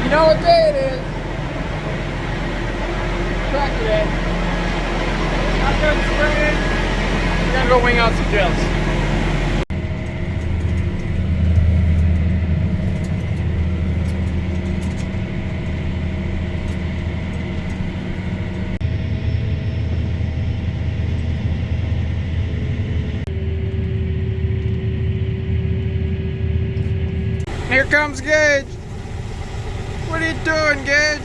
You know what day it is? Tractor day. Not done spraying. We're gonna go wing out some drills. Here comes Gage. What are you doing, Gage?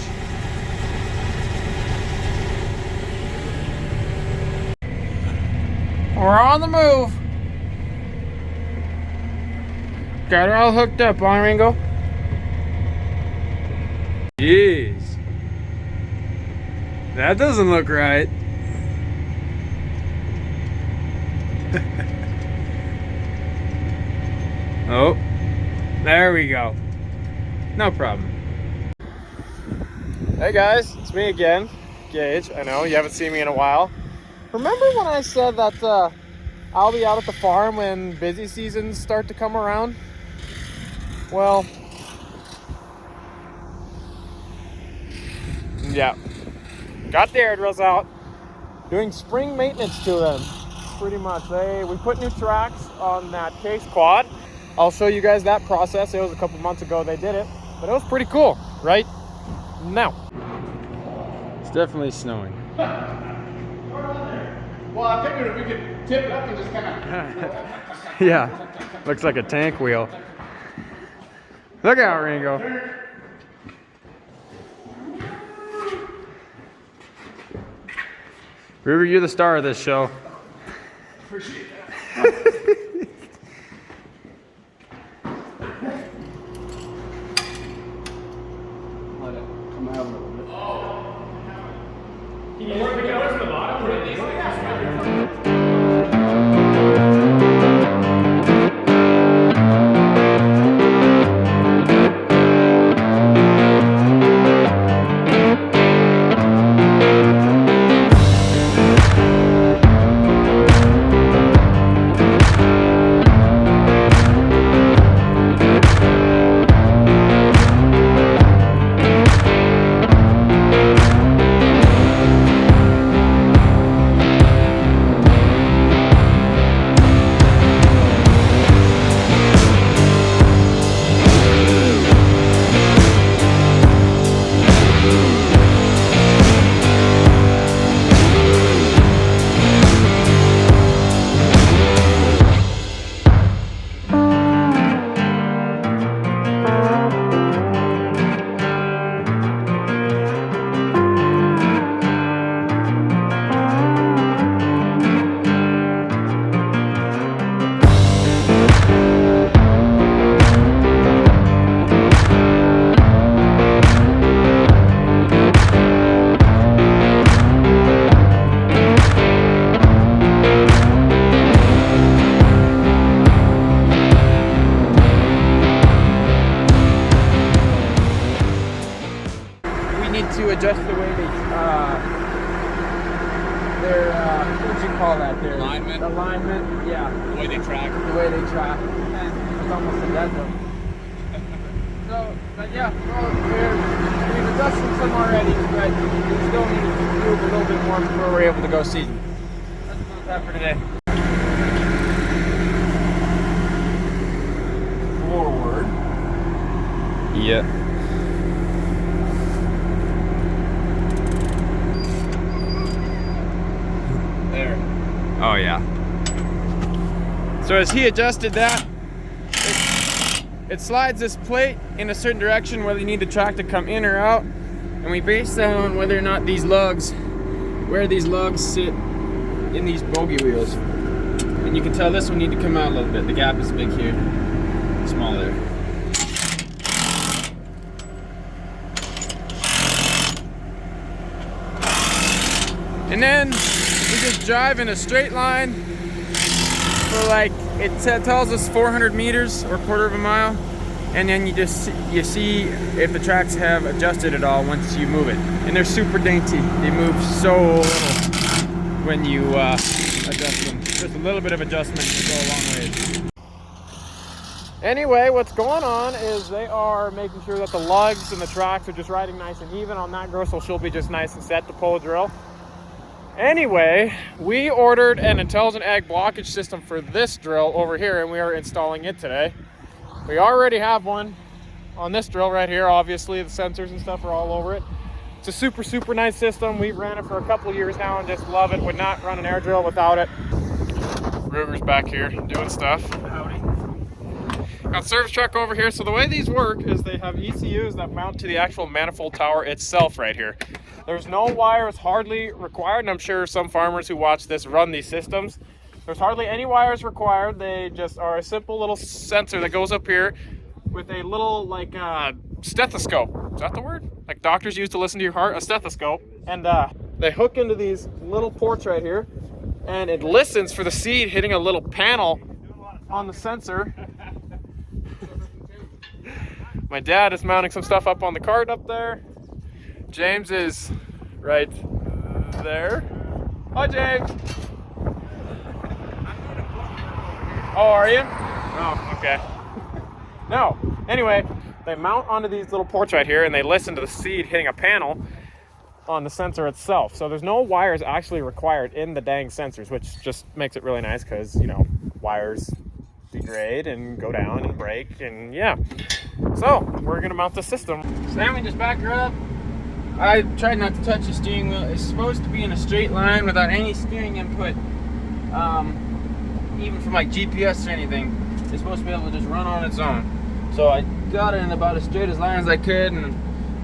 We're on the move. Got her all hooked up, huh, Ringo? Jeez. That doesn't look right. Oh. There we go. No problem. Hey guys, it's me again, Gage. I know you haven't seen me in a while. Remember when I said that I'll be out at the farm when busy seasons start to come around? Well, yeah. Got the air drills out, doing spring maintenance to them. Pretty much. We put new tracks on that case quad. I'll show you guys that process. It was a couple months ago they did it, but it was pretty cool, right? Now. It's definitely snowing. Well, I figured if we could tip it up and just kind of... Yeah, looks like a tank wheel. Look out, Ringo. Ruger, you're the star of this show. Appreciate that. Let it come out a little bit. Can you just pick it up from the bottom? Or these things? Adjust the way they, what would you call that? Their Alignment? Alignment, yeah. The way they track. The way they track. And it's almost addendum. So, but yeah, well, we've adjusted some already, but we still need to move a little bit more before we're able to go season. That's that for today. Forward. Yeah. Oh yeah. So as he adjusted that, it slides this plate in a certain direction whether you need the track to come in or out, and we base that on whether or not these lugs, where these lugs sit in these bogey wheels. And you can tell this one need to come out a little bit. The gap is big here, small there. And then we just drive in a straight line for like, it tells us 400 meters or quarter of a mile, and then you see if the tracks have adjusted at all once you move it. And they're super dainty. They move so little when you adjust them. Just a little bit of adjustment to go a long ways. Anyway, what's going on is they are making sure that the lugs and the tracks are just riding nice and even on that girl, so she'll be just nice and set to pull a drill. Anyway, we ordered an intelligent ag blockage system for this drill over here, and we are installing it today. We already have one on this drill right here. Obviously, the sensors and stuff are all over it. It's a super nice system. We've ran it for a couple of years now and just love it. Would not run an air drill without it. Ruger's back here doing stuff. Howdy. Got service truck over here. So the way these work is they have ECUs that mount to the actual manifold tower itself right here. There's no wires hardly required, and I'm sure some farmers who watch this run these systems. There's hardly any wires required. They just are a simple little sensor that goes up here with a little like stethoscope. Is that the word? Like doctors use to listen to your heart, a stethoscope. And they hook into these little ports right here, and it listens for the seed hitting a little panel on the sensor. My dad is mounting some stuff up on the cart up there. James is right there. Hi, James. Oh, are you? Oh, okay. No. Anyway, they mount onto these little ports right here, and they listen to the seed hitting a panel on the sensor itself. So there's no wires actually required in the dang sensors, which just makes it really nice because, you know, wires degrade and go down and break, and yeah. So we're gonna mount the system. Sammy, just back her up. I tried not to touch the steering wheel. It's supposed to be in a straight line without any steering input, even from like GPS or anything. It's supposed to be able to just run on its own. So I got it in about as straight as line as I could, and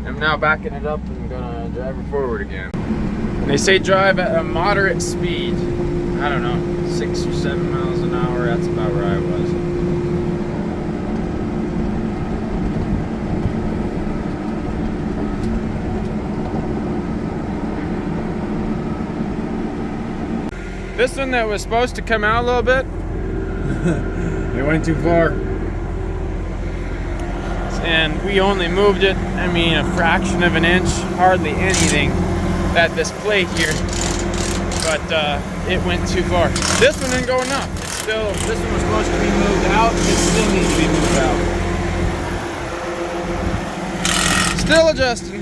I'm now backing it up and gonna drive it forward again. And they say drive at a moderate speed. I don't know, 6 or 7 miles an hour. That's about where I was. This one that was supposed to come out a little bit, It went too far. and we only moved it, I mean, a fraction of an inch, hardly anything, at this plate here, but it went too far. This one didn't go enough. It's still, This one was supposed to be moved out. It still needs to be moved out. still adjusting.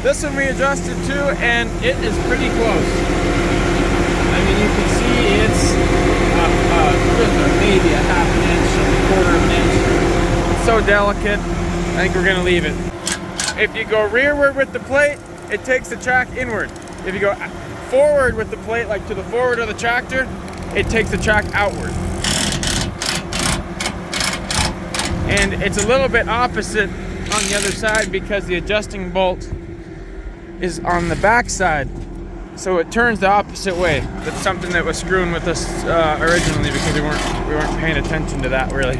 This one we adjusted to, and it is pretty close. I mean, you can see it's maybe a half an inch, a quarter of an inch. It's so delicate, I think we're gonna leave it. If you go rearward with the plate, it takes the track inward. If you go forward with the plate, like to the forward of the tractor, it takes the track outward. And it's a little bit opposite on the other side because the adjusting bolt is on the back side. So it turns the opposite way. That's something that was screwing with us originally because we weren't paying attention to that really.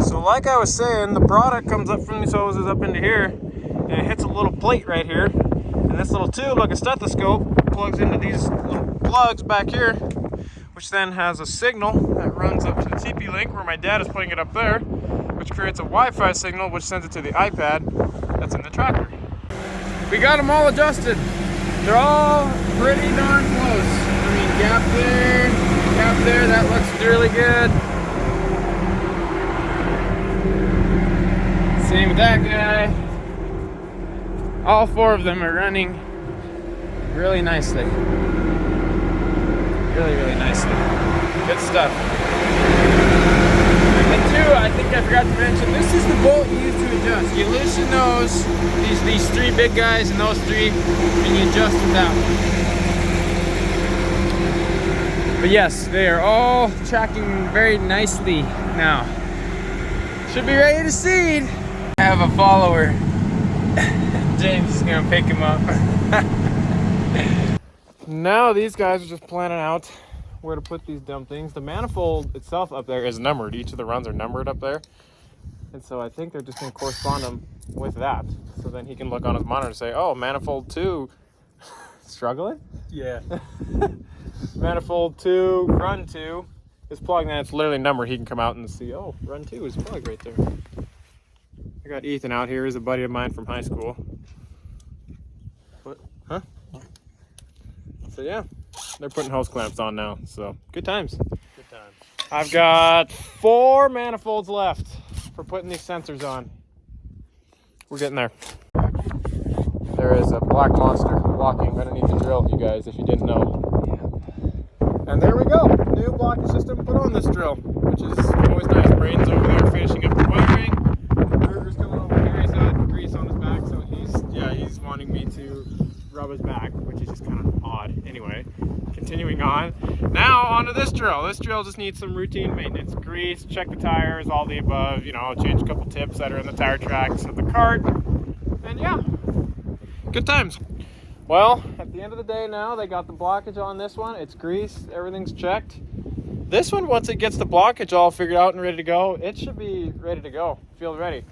So like I was saying, the product comes up from these hoses up into here, and it hits a little plate right here. And this little tube, like a stethoscope, plugs into these little plugs back here, which then has a signal that runs up to the TP-Link where my dad is putting it up there, which creates a Wi-Fi signal which sends it to the iPad that's in the tractor. We got them all adjusted. They're all pretty darn close. I mean, gap there, that looks really good. Same with that guy. All four of them are running really nicely. Really nicely. Good stuff. And two, I think I forgot to mention, this is the bolt you use to adjust. You loosen those, these three big guys and those three, and you adjust them that way. But yes, they are all tracking very nicely now. Should be ready to seed. I have a follower. James is gonna pick him up. Now these guys are just planning out where to put these dumb things. The manifold itself up there is numbered. Each of the runs are numbered up there. And so I think they're just gonna correspond them with that. So then he can look on his monitor and say, oh, manifold 2, struggling? Yeah. Manifold 2, run 2 is plugged, and it's literally numbered. He can come out and see, oh, run 2 is plugged right there. I got Ethan out here. He's a buddy of mine from high school. What? Huh? So yeah, they're putting hose clamps on now. So good times. Good times. I've got 4 manifolds left for putting these sensors on. We're getting there. There is a black monster walking underneath the drill, you guys, if you didn't know. And there we go. New blockage system put on this drill, which is always nice. Braden's over there finishing up the wiring. Burger's coming over here. He's got grease on his back, so he's wanting me to rub his back, which is just kind of odd. Anyway, continuing on. Now onto this drill. This drill just needs some routine maintenance. Grease, check the tires, all the above. You know, change a couple tips that are in the tire tracks of the cart. And yeah, good times. Well, at the end of the day now, they got the blockage on this one. It's greased, everything's checked. This one, once it gets the blockage all figured out and ready to go, it should be ready to go. Feels ready.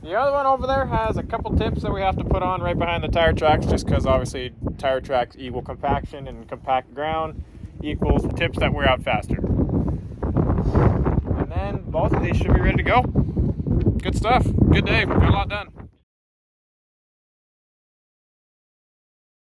The other one over there has a couple tips that we have to put on right behind the tire tracks, just because obviously tire tracks equal compaction, and compact ground equals tips that wear out faster. And then both of these should be ready to go. Good stuff. Good day. Got a lot done.